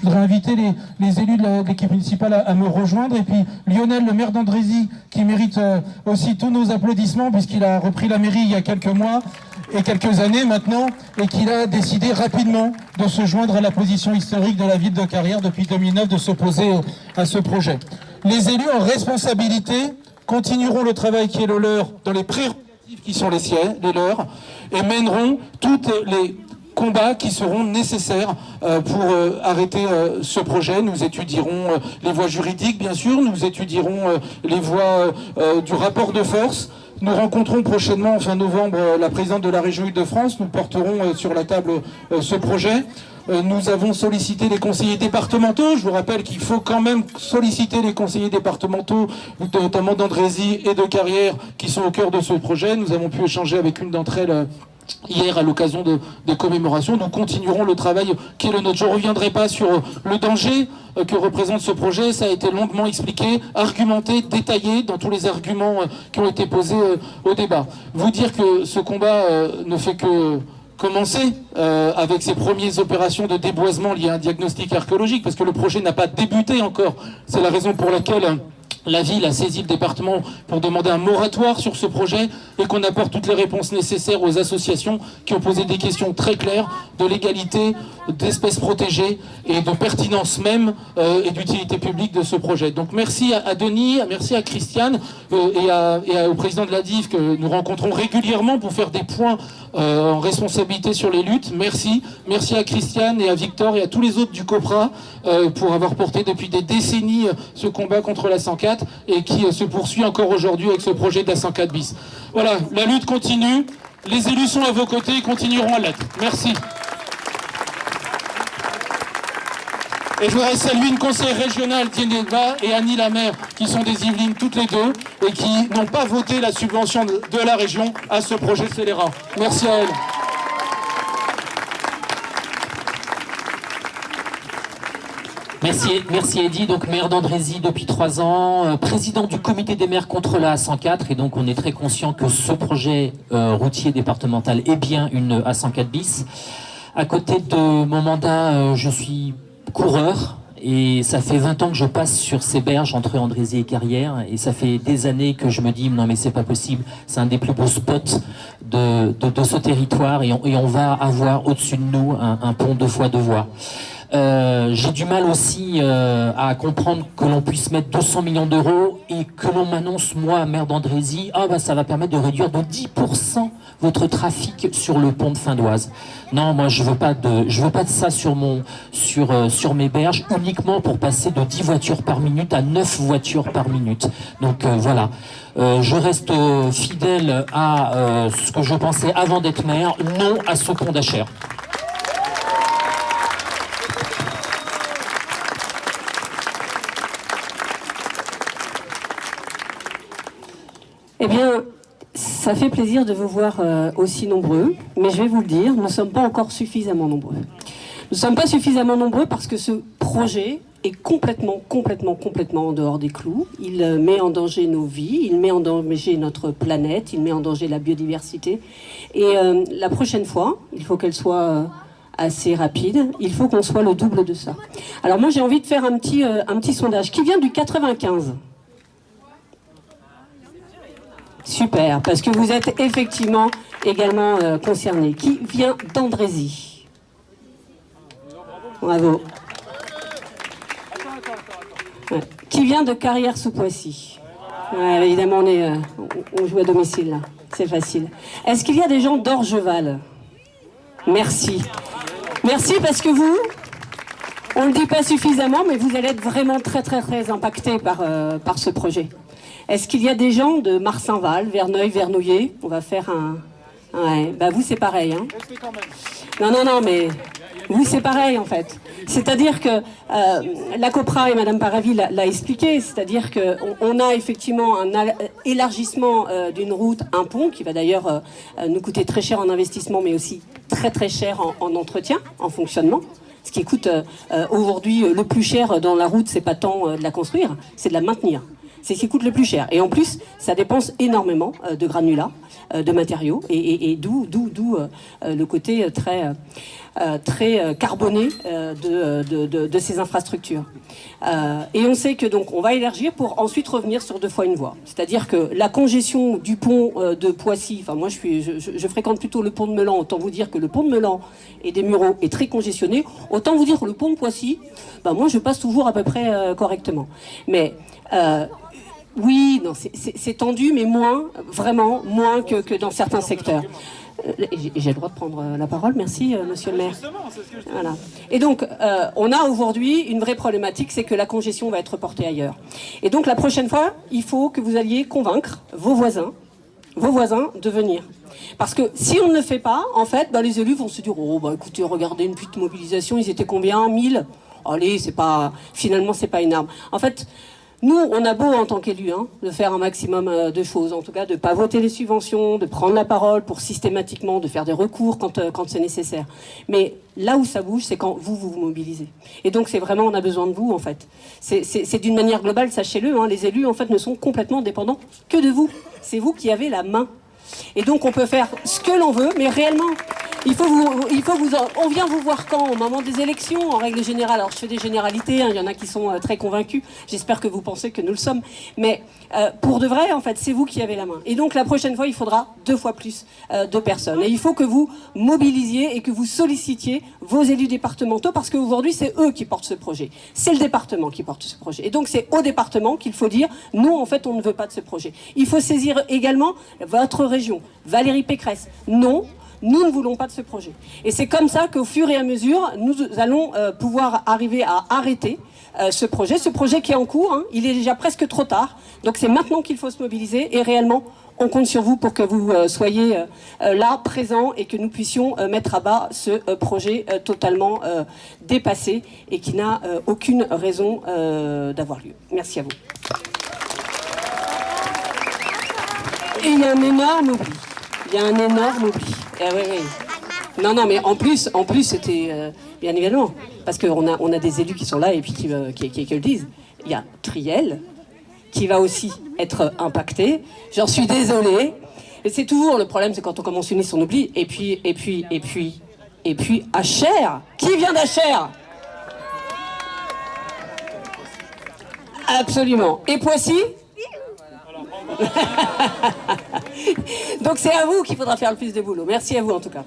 Je voudrais inviter les élus de l'équipe municipale à me rejoindre. Et puis Lionel, le maire d'Andrézy, qui mérite aussi tous nos applaudissements, puisqu'il a repris la mairie il y a quelques mois et quelques années maintenant, et qu'il a décidé rapidement de se joindre à la position historique de la ville de Carrières depuis 2009, de s'opposer à ce projet. Les élus en responsabilité continueront le travail qui est le leur dans les prérogatives qui sont les leurs, et mèneront toutes les combats qui seront nécessaires pour arrêter ce projet. Nous étudierons les voies juridiques, bien sûr, nous étudierons les voies du rapport de force. Nous rencontrons prochainement, en fin novembre, la présidente de la région Île-de-France. Nous porterons sur la table ce projet. Nous avons sollicité les conseillers départementaux. Je vous rappelle qu'il faut quand même solliciter les conseillers départementaux, notamment d'Andrézy et de Carrières, qui sont au cœur de ce projet. Nous avons pu échanger avec une d'entre elles hier à l'occasion des commémorations. Nous continuerons le travail qui est le nôtre. Je ne reviendrai pas sur le danger que représente ce projet. Ça a été longuement expliqué, argumenté, détaillé dans tous les arguments qui ont été posés au débat. Vous dire que ce combat ne fait que commencer avec ces premières opérations de déboisement liées à un diagnostic archéologique, parce que le projet n'a pas débuté encore. C'est la raison pour laquelle la ville a saisi le département pour demander un moratoire sur ce projet et qu'on apporte toutes les réponses nécessaires aux associations qui ont posé des questions très claires de légalité, d'espèces protégées et de pertinence même et d'utilité publique de ce projet. Donc merci à Denis, merci à Christiane et au président de la DIF que nous rencontrons régulièrement pour faire des points en responsabilité sur les luttes. Merci à Christiane et à Victor et à tous les autres du COPRA pour avoir porté depuis des décennies ce combat contre la 104 et qui se poursuit encore aujourd'hui avec ce projet de la 104 bis. Voilà, la lutte continue, les élus sont à vos côtés et continueront à l'être. Merci. Et je voudrais saluer une conseillère régionale, Dieneba et Annie Lamère, qui sont des Yvelines toutes les deux, et qui n'ont pas voté la subvention de la région à ce projet scélérat. Merci à elles. Merci Eddy, donc maire d'Andrézy depuis 3 ans, président du comité des maires contre la A104, et donc on est très conscient que ce projet routier départemental est bien une A104 bis. À côté de mon mandat, je suis coureur, et ça fait 20 ans que je passe sur ces berges entre Andrézy et Carrières, et ça fait des années que je me dis non mais c'est pas possible, c'est un des plus beaux spots de ce territoire, et on va avoir au-dessus de nous un pont 2 fois 2 voies. J'ai du mal aussi à comprendre que l'on puisse mettre 200 millions d'euros et que l'on m'annonce, moi, maire d'Andrézy, ça va permettre de réduire de 10% votre trafic sur le pont de Findoise. Non, moi je veux pas de ça sur mes berges, uniquement pour passer de 10 voitures par minute à 9 voitures par minute. Donc voilà. Je reste fidèle à ce que je pensais avant d'être maire, non à ce pont d'Achères. Eh bien, ça fait plaisir de vous voir aussi nombreux, mais je vais vous le dire, nous ne sommes pas encore suffisamment nombreux. Nous ne sommes pas suffisamment nombreux parce que ce projet est complètement en dehors des clous. Il met en danger nos vies, il met en danger notre planète, il met en danger la biodiversité. Et la prochaine fois, il faut qu'elle soit assez rapide, il faut qu'on soit le double de ça. Alors moi, j'ai envie de faire un petit sondage qui vient du 95. Super, parce que vous êtes effectivement également concernés. Qui vient d'Andrézy? Bravo. Ouais. Qui vient de Carrières-sous-Poissy? Ouais, évidemment, on joue à domicile, là. C'est facile. Est-ce qu'il y a des gens d'Orgeval? Merci. Merci parce que vous, on ne le dit pas suffisamment, mais vous allez être vraiment très impactés par ce projet. Est-ce qu'il y a des gens de Marsainval, Verneuil, Vernouillet? On va faire un... Ouais, bah vous c'est pareil. Hein. Non, mais vous c'est pareil en fait. C'est-à-dire que la COPRA et Madame Paravi l'a expliqué, c'est-à-dire qu'on a effectivement un élargissement d'une route, un pont, qui va d'ailleurs nous coûter très cher en investissement, mais aussi très cher en entretien, en fonctionnement. Ce qui coûte aujourd'hui le plus cher dans la route, c'est pas tant de la construire, c'est de la maintenir. C'est ce qui coûte le plus cher. Et en plus, ça dépense énormément de granulats, de matériaux, et d'où le côté très très carboné de ces infrastructures. Et on sait que donc on va élargir pour ensuite revenir sur 2 fois une voie. C'est-à-dire que la congestion du pont de Poissy, enfin moi je fréquente plutôt le pont de Meulan, autant vous dire que le pont de Meulan et des Mureaux est très congestionné, autant vous dire que le pont de Poissy, moi je passe toujours à peu près correctement. Mais oui, non, c'est tendu, mais vraiment moins que dans certains secteurs. J'ai le droit de prendre la parole, merci monsieur le maire. Voilà. Et donc, on a aujourd'hui une vraie problématique, c'est que la congestion va être portée ailleurs. Et donc la prochaine fois, il faut que vous alliez convaincre vos voisins de venir. Parce que si on ne le fait pas, en fait, les élus vont se dire, oh écoutez, regardez une petite mobilisation, ils étaient combien? 1000? Allez, finalement c'est pas énorme. En fait, nous, on a beau en tant qu'élus de faire un maximum de choses, en tout cas de ne pas voter les subventions, de prendre la parole pour systématiquement, de faire des recours quand c'est nécessaire. Mais là où ça bouge, c'est quand vous mobilisez. Et donc c'est vraiment, on a besoin de vous en fait. C'est d'une manière globale, sachez-le, les élus en fait ne sont complètement dépendants que de vous. C'est vous qui avez la main. Et donc on peut faire ce que l'on veut, mais réellement, on vient vous voir quand? Au moment des élections, en règle générale. Alors je fais des généralités, il y en a qui sont très convaincus. J'espère que vous pensez que nous le sommes. Mais pour de vrai, en fait, c'est vous qui avez la main. Et donc la prochaine fois, il faudra 2 fois plus de personnes. Et il faut que vous mobilisiez et que vous sollicitiez vos élus départementaux, parce qu'aujourd'hui, c'est eux qui portent ce projet. C'est le département qui porte ce projet. Et donc c'est au département qu'il faut dire, nous, en fait, on ne veut pas de ce projet. Il faut saisir également votre région. Valérie Pécresse, non. Nous ne voulons pas de ce projet. Et c'est comme ça qu'au fur et à mesure, nous allons pouvoir arriver à arrêter ce projet qui est en cours. Il est déjà presque trop tard. Donc c'est maintenant qu'il faut se mobiliser. Et réellement, on compte sur vous pour que vous soyez là, présents, et que nous puissions mettre à bas ce projet totalement dépassé et qui n'a aucune raison d'avoir lieu. Merci à vous. Et il y a un énorme oubli. Non, mais en plus c'était bien évidemment, parce qu'on a des élus qui sont là et puis qui le disent. Il y a Triel qui va aussi être impacté. J'en suis désolée. Et c'est toujours le problème, c'est quand on commence une liste, on oublie. Et puis Achères. Qui vient d'Achères? Absolument. Et Poissy? Donc c'est à vous qu'il faudra faire le plus de boulot. Merci à vous en tout cas.